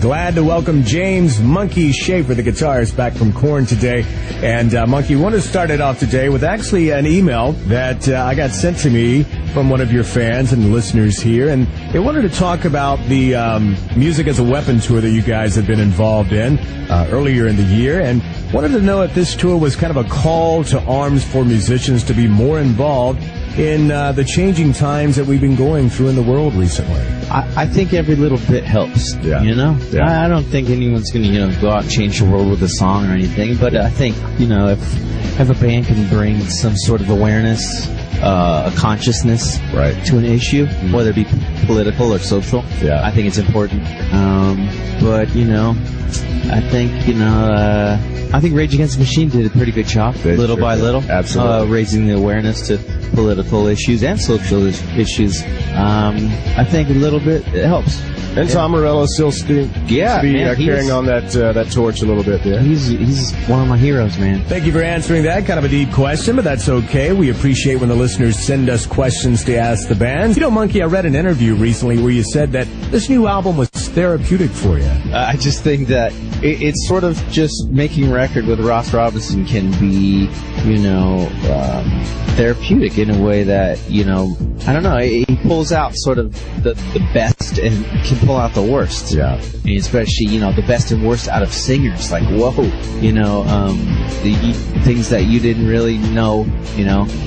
Glad to welcome James Monkey Schaefer, the guitarist, back from Korn today. And Monkey, want to start it off today with actually an email that I got sent to me from one of your fans and listeners here. And they wanted to talk about the Music as a Weapon tour that you guys have been involved in earlier in the year. And wanted to know if this tour was kind of a call to arms for musicians to be more involved in the changing times that we've been going through in the world recently. I think every little bit helps, you know? Yeah. I don't think anyone's going to, go out and change the world with a song or anything, but I think, if a band can bring some sort of awareness, a consciousness to an issue, whether it be political or social, I think it's important. But, I think Rage Against the Machine did a pretty good job, little by little, raising the awareness to political issues and social issues. I think a little bit it helps. And Tom Morello still carrying on that torch a little bit there. He's one of my heroes, man. Thank you for answering that. Kind of a deep question, but that's okay. We appreciate when the listeners send us questions to ask the band. Monkey, I read an interview recently where you said that this new album was therapeutic for you. I just think that it's sort of just making record with Ross Robinson can be, therapeutic in a way that, I don't know, he pulls out sort of the best and can pull out the worst. Yeah. And especially, the best and worst out of singers. Like, whoa, the things that you didn't really know,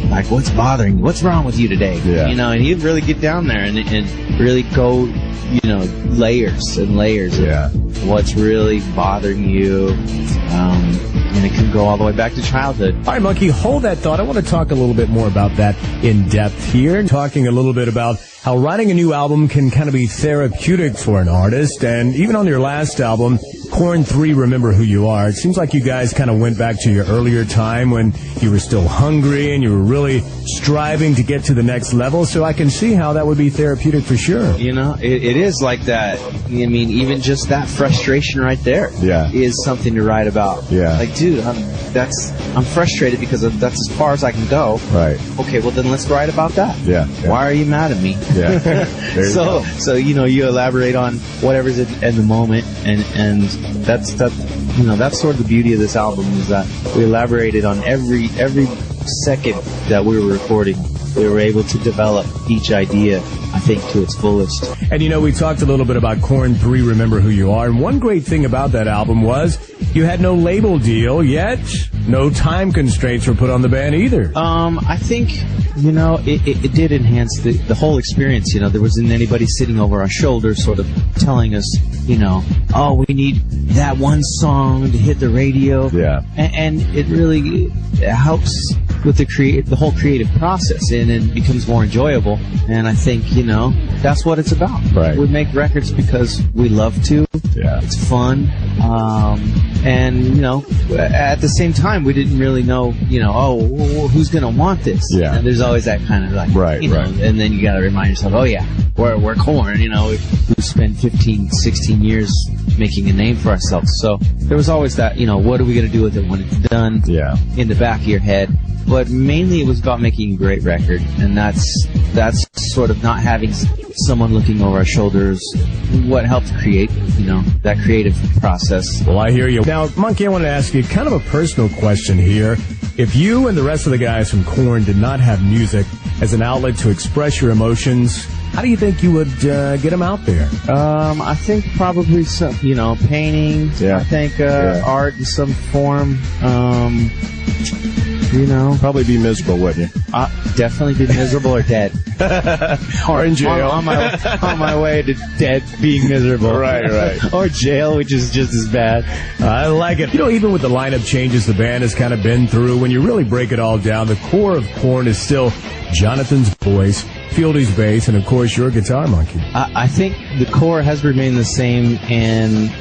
like what's bothering you? What's wrong with you today? Yeah. And he'd really get down there and really go, layers and layers of what's really bothering you. And it can go all the way back to childhood. All right, Monkey, hold that thought. I want to talk a little bit more about that in depth here. Talking a little bit about how writing a new album can kind of be therapeutic for an artist. And even on your last album, Korn 3, Remember Who You Are, it seems like you guys kind of went back to your earlier time when you were still hungry and you were really striving to get to the next level. So I can see how that would be therapeutic for sure. It is like that. I mean, even just that frustration right there is something to write about. Yeah. Like, dude, I'm frustrated because that's as far as I can go. Right. Okay, well then let's write about that. Yeah. Why are you mad at me? Yeah. So you elaborate on whatever's in the moment, and that's sort of the beauty of this album is that we elaborated on every second that we were recording. We were able to develop each idea, I think, to its fullest. And we talked a little bit about Korn 3, Remember Who You Are, and one great thing about that album was you had no label deal, yet no time constraints were put on the band either. I think, it did enhance the whole experience. There wasn't anybody sitting over our shoulders sort of telling us, oh, we need that one song to hit the radio. Yeah. And it really helps with the whole creative process, and it becomes more enjoyable. And I think, that's what it's about. Right. We make records because we love to. Yeah. It's fun. And, at the same time, we didn't really know, who's going to want this? Yeah. And there's always that kind of like, right. And then you got to remind yourself, oh yeah, we're Korn, we spent 15, 16 years making a name for ourselves. So there was always that, what are we going to do with it when it's done? Yeah. In the back of your head. But mainly it was about making a great record, and that's sort of not having someone looking over our shoulders. What helped create, that creative process. Well, I hear you. Now, Monkey, I want to ask you kind of a personal question here. If you and the rest of the guys from Korn did not have music as an outlet to express your emotions, how do you think you would get them out there? I think probably some, painting. Yeah. I think art in some form. Probably be miserable, wouldn't you? Definitely be miserable or dead. Or in jail. On my way to dead, being miserable. Right. Or jail, which is just as bad. I like it. Even with the lineup changes the band has kind of been through, when you really break it all down, the core of Korn is still Jonathan's voice, Fieldy's bass, and of course your guitar, Monkey. I think the core has remained the same, and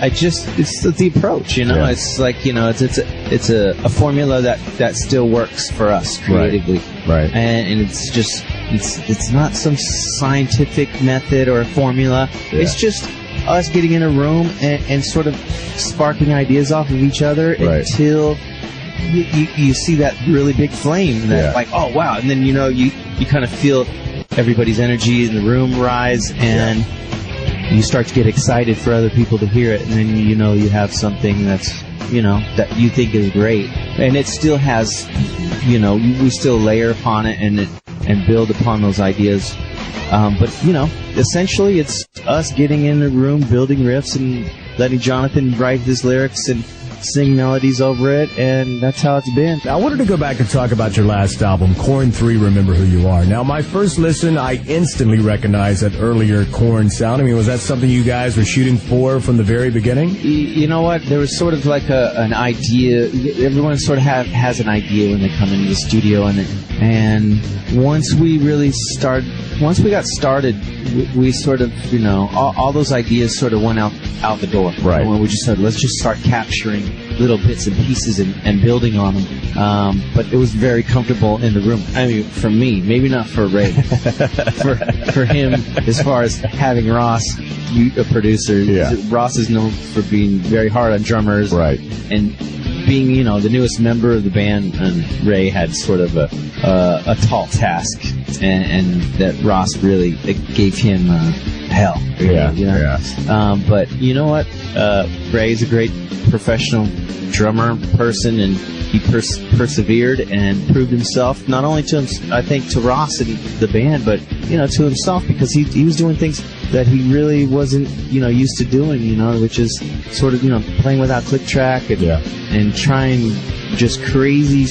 it's the approach, Yeah. It's like, it's a formula that still works for us creatively. Right. And it's just, it's not some scientific method or a formula. Yeah. It's just us getting in a room and sort of sparking ideas off of each other until you see that really big flame that like, oh wow. And then, you kind of feel everybody's energy in the room rise, and you start to get excited for other people to hear it, and then you know you have something that's, you know, that you think is great, and it still has, you know, we still layer upon it and build upon those ideas. But, you know, essentially it's us getting in the room, building riffs, and letting Jonathan write his lyrics and sing melodies over it, and that's how it's been. I wanted to go back and talk about your last album, Korn 3, Remember Who You Are. Now, my first listen, I instantly recognized that earlier Korn sound. I mean, was that something you guys were shooting for from the very beginning? You know what? There was sort of like an idea. Everyone sort of has an idea when they come into the studio, and once we got started, we sort of, you know, all those ideas sort of went out the door. Right. When we just said, let's just start capturing little bits and pieces and building on them. But it was very comfortable in the room. I mean, for me, maybe not for Ray. for him, as far as having Ross, a producer, Ross is known for being very hard on drummers. Right. And being, you know, the newest member of the band, and Ray had sort of a tall task, and that Ross really gave him hell. Yeah, you know? yeah. But you know what? Ray's a great professional drummer person, and he persevered and proved himself, not only to him, I think, to Ross and the band, but, you know, to himself, because he was doing things that he really wasn't, you know, used to doing, you know, which is sort of, you know, playing without click track and trying just crazy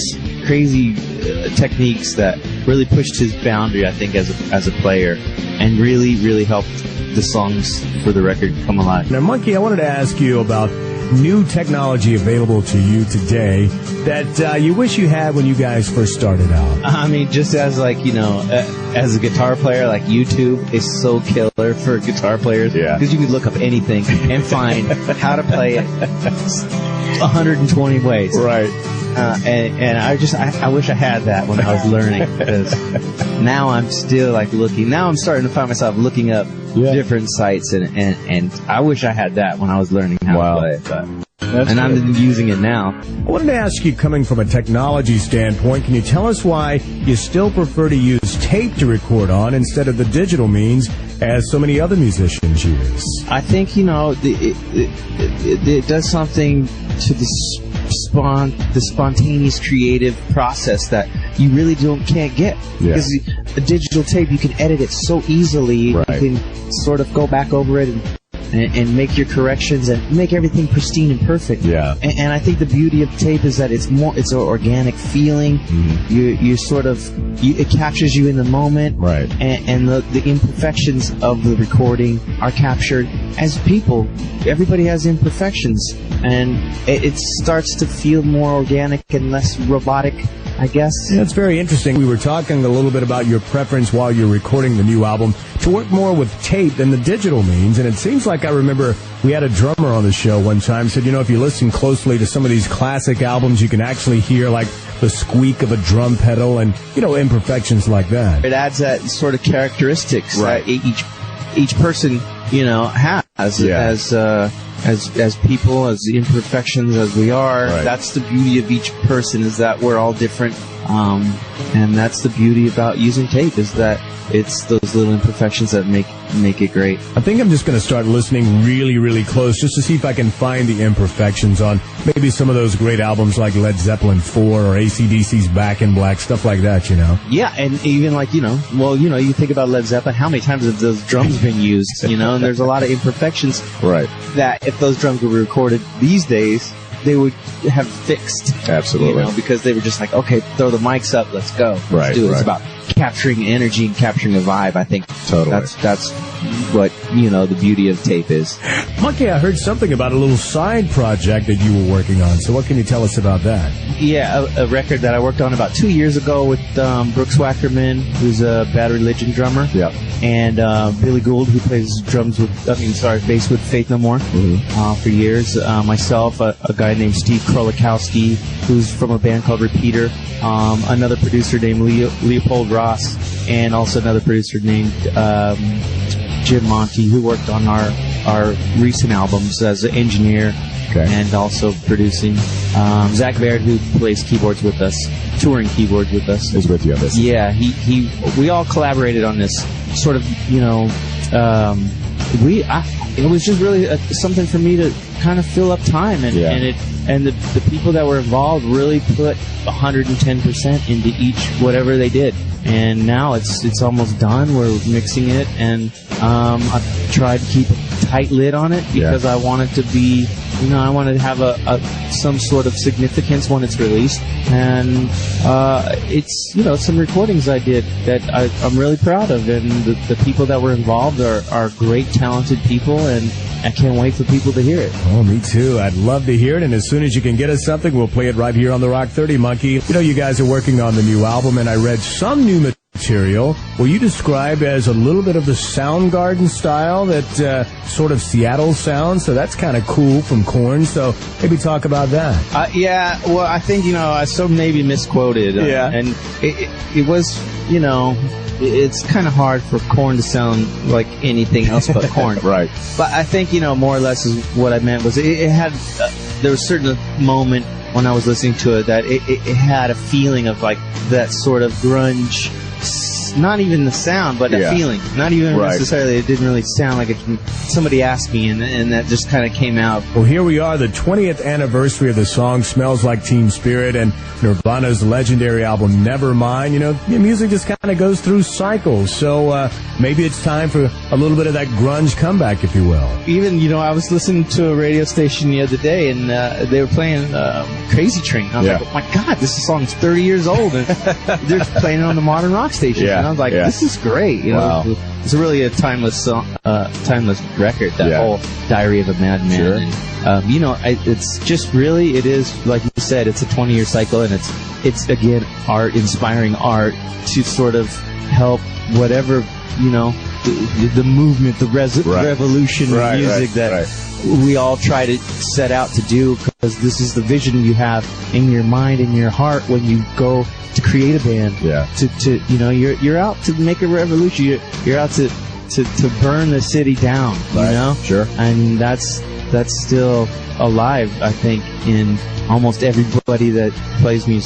techniques that really pushed his boundary, I think, as a player, and really helped the songs for the record come alive. Now, Monkey, I wanted to ask you about new technology available to you today that you wish you had when you guys first started out. I mean, just as, like, you know, as a guitar player, like, YouTube is so killer for guitar players. Yeah. Because you could look up anything and find how to play it 120 ways. Right. And I wish I had that when I was learning, because now I'm still, like, looking. Now I'm starting to find myself looking up different sites, and I wish I had that when I was learning how to play it. But, I'm using it now. I wanted to ask you, coming from a technology standpoint, can you tell us why you still prefer to use tape to record on instead of the digital means, as so many other musicians use? I think, you know, it does something to the spontaneous creative process that you really can't get. Because a digital tape, you can edit it so easily. Right. You can sort of go back over it and make your corrections and make everything pristine and perfect. Yeah. And I think the beauty of tape is that it's an organic feeling. Mm-hmm. You sort of, it captures you in the moment. Right. And the imperfections of the recording are captured as people. Everybody has imperfections, and it starts to feel more organic and less robotic, I guess. Yeah, it's very interesting. We were talking a little bit about your preference while you're recording the new album to work more with tape than the digital means, and it seems like I remember we had a drummer on the show one time said, you know, if you listen closely to some of these classic albums, you can actually hear, like, the squeak of a drum pedal and, you know, imperfections like that. It adds that sort of characteristics that each person, you know, has as people, as imperfections as we are. Right. That's the beauty of each person, is that we're all different. And that's the beauty about using tape, is that it's those little imperfections that make it great. I think I'm just going to start listening really close just to see if I can find the imperfections on maybe some of those great albums like Led Zeppelin 4 or AC/DC's Back in Black, stuff like that, you know? Yeah, and even, like, you know, well, you know, you think about Led Zeppelin, how many times have those drums been used, you know? And there's a lot of imperfections that if those drums were recorded these days, they would have fixed. Absolutely. You know, because they were just like, okay, throw the mics up, let's go. Let's do it. It's about capturing energy and capturing a vibe, I think. Totally. That's what, you know, the beauty of tape is. Monkey, I heard something about a little side project that you were working on, so what can you tell us about that? Yeah, a record that I worked on about 2 years ago with Brooks Wackerman, who's a Bad Religion drummer. Yeah. And Billy Gould, who plays bass with Faith No More for years. Myself, a guy named Steve Krolikowski, who's from a band called Repeater. Another producer named Leopold Ross, and also another producer named Jim Monty, who worked on our recent albums as an engineer and also producing. Zach Baird, who plays keyboards with us, touring keyboards with us, is with you on this. Yeah, we all collaborated on this sort of, you know, it was just really something for me to kind of fill up time, and the people that were involved really put 110% into each whatever they did. And now it's almost done. We're mixing it, and I've tried to keep a tight lid on it because I want it to be, I want to have some sort of significance when it's released. And it's some recordings I did that I'm really proud of, and the people that were involved are great, talented people, and I can't wait for people to hear it. Oh, me too. I'd love to hear it, and as soon as you can get us something, we'll play it right here on the Rock 30 Monkey. You guys are working on the new album, and I read some new material will you describe as a little bit of the Soundgarden style, that sort of Seattle sound. So that's kind of cool from Korn. So maybe talk about that. Well, I think, I so maybe misquoted. And it was, it's kind of hard for Korn to sound like anything else but Korn. Right. But I think, more or less is what I meant was it had, there was a certain moment when I was listening to it that it had a feeling of like that sort of grunge, not even the sound, but a feeling. Not even necessarily, it didn't really sound like it. Somebody asked me, and that just kind of came out. Well, here we are, the 20th anniversary of the song Smells Like Teen Spirit and Nirvana's legendary album Nevermind. Music just kind of goes through cycles, so maybe it's time for a little bit of that grunge comeback, if you will. Even, I was listening to a radio station the other day, and they were playing Crazy Train. I was like, oh my God, this song's 30 years old, and they're playing it on the modern rock station. And I was like, this is great. Wow. It's really a timeless song, timeless record, that whole Diary of a Madman. Sure. And, it's just really, it is, like you said, it's a 20-year cycle, and it's again, inspiring art to sort of help whatever, the movement, the revolution of music that we all try to set out to do, because this is the vision you have in your mind and your heart when you go to create a band. You're out to make a revolution. You're out to burn the city down. Sure. And that's still alive, I think, in almost everybody that plays music.